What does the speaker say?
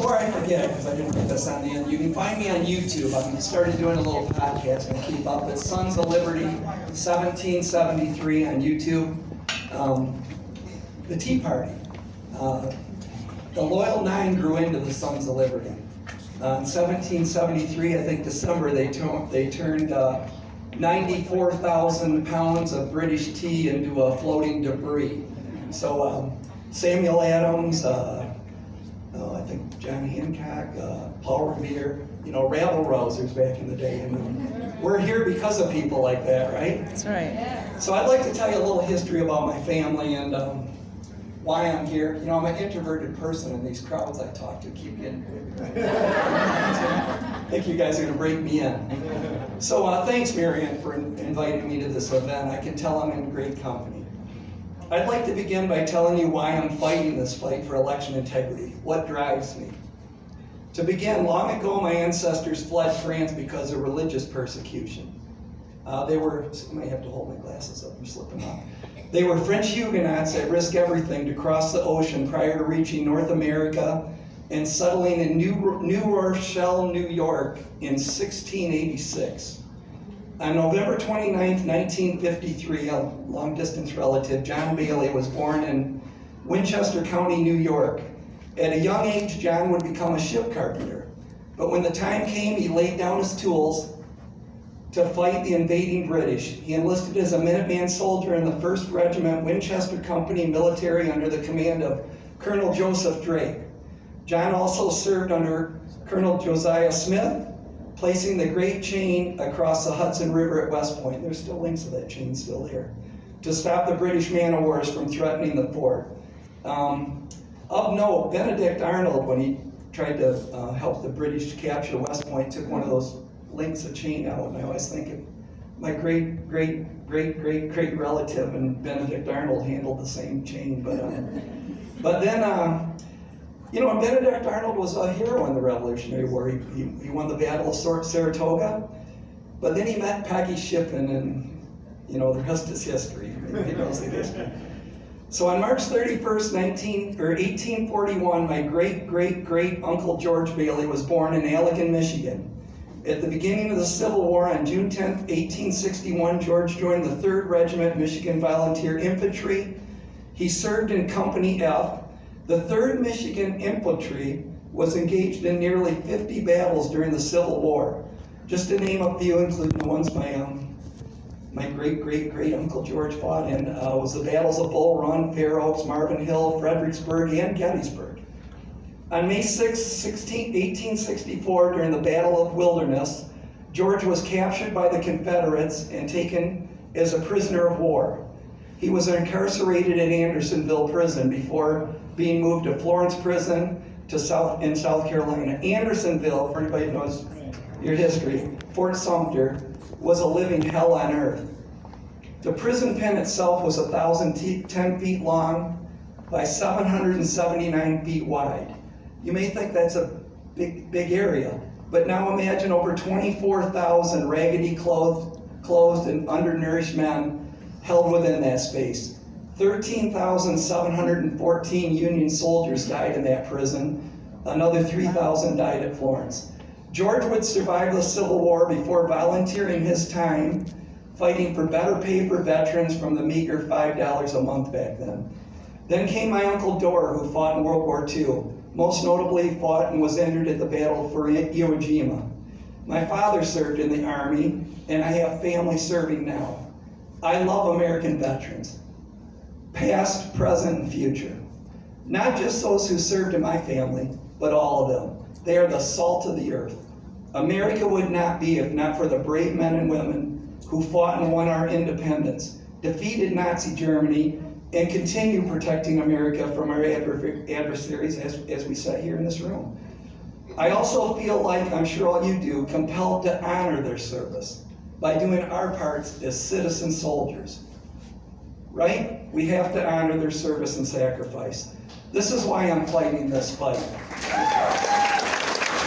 Before I forget, because I didn't put this on the end, you can find me on YouTube. I started doing a little podcast and keep up. It's Sons of Liberty 1773 on YouTube. The Tea Party. The Loyal Nine grew into the Sons of Liberty. In 1773, I think December, they turned 94,000 pounds of British tea into a floating debris. So Samuel Adams, I think John Hancock, Paul Revere, rabble rousers back in the day. And we're here because of people like that, right? That's right. So I'd like to tell you a little history about my family and why I'm here. I'm an introverted person, and these crowds I talk to keep getting bigger. I think you guys are going to break me in. So thanks, Marianne, for inviting me to this event. I can tell I'm in great company. I'd like to begin by telling you why I'm fighting this fight for election integrity, what drives me. To begin, long ago my ancestors fled France because of religious persecution. I may have to hold my glasses up, I'm slipping off. They were French Huguenots that risked everything to cross the ocean prior to reaching North America and settling in New Rochelle, New York in 1686. On November 29, 1953, a long-distance relative, John Bailey, was born in Winchester County, New York. At a young age, John would become a ship carpenter. But when the time came, he laid down his tools to fight the invading British. He enlisted as a Minuteman soldier in the 1st Regiment Winchester Company military under the command of Colonel Joseph Drake. John also served under Colonel Josiah Smith, placing the Great Chain across the Hudson River at West Point. There's still links of that chain still there, to stop the British man-o-wars from threatening the fort. Of note, Benedict Arnold, when he tried to help the British capture West Point, took one of those links of chain out, and I always think of my great relative and Benedict Arnold handled the same chain. But then, Benedict Arnold was a hero in the Revolutionary War. He won the Battle of Saratoga, but then he met Peggy Shippen, and the rest is history. He knows the history. So on March 31st, 1841, my great Uncle George Bailey was born in Allegan, Michigan. At the beginning of the Civil War, on June 10th, 1861, George joined the 3rd Regiment Michigan Volunteer Infantry. He served in Company F. The 3rd Michigan Infantry was engaged in nearly 50 battles during the Civil War. Just to name a few, including the ones my great Uncle George fought in, was the battles of Bull Run, Fair Oaks, Marvin Hill, Fredericksburg, and Gettysburg. On May 6, 1864, during the Battle of Wilderness, George was captured by the Confederates and taken as a prisoner of war. He was incarcerated at Andersonville Prison before being moved to Florence Prison in South Carolina. Andersonville, for anybody who knows your history, Fort Sumter, was a living hell on earth. The prison pen itself was 1,010 feet long by 779 feet wide. You may think that's a big area, but now imagine over 24,000 raggedy clothed and undernourished men held within that space. 13,714 Union soldiers died in that prison. Another 3,000 died at Florence. George would survive the Civil War before volunteering his time fighting for better pay for veterans from the meager $5 a month back then. Then came my Uncle Dorr, who fought in World War II. Most notably fought and was injured at the Battle for Iwo Jima. My father served in the Army, and I have family serving now. I love American veterans, past, present, and future. Not just those who served in my family, but all of them. They are the salt of the earth. America would not be if not for the brave men and women who fought and won our independence, defeated Nazi Germany, and continue protecting America from our adversaries as we sit here in this room. I also feel like, I'm sure all you do, compelled to honor their service by doing our parts as citizen soldiers. Right? We have to honor their service and sacrifice. This is why I'm fighting this fight.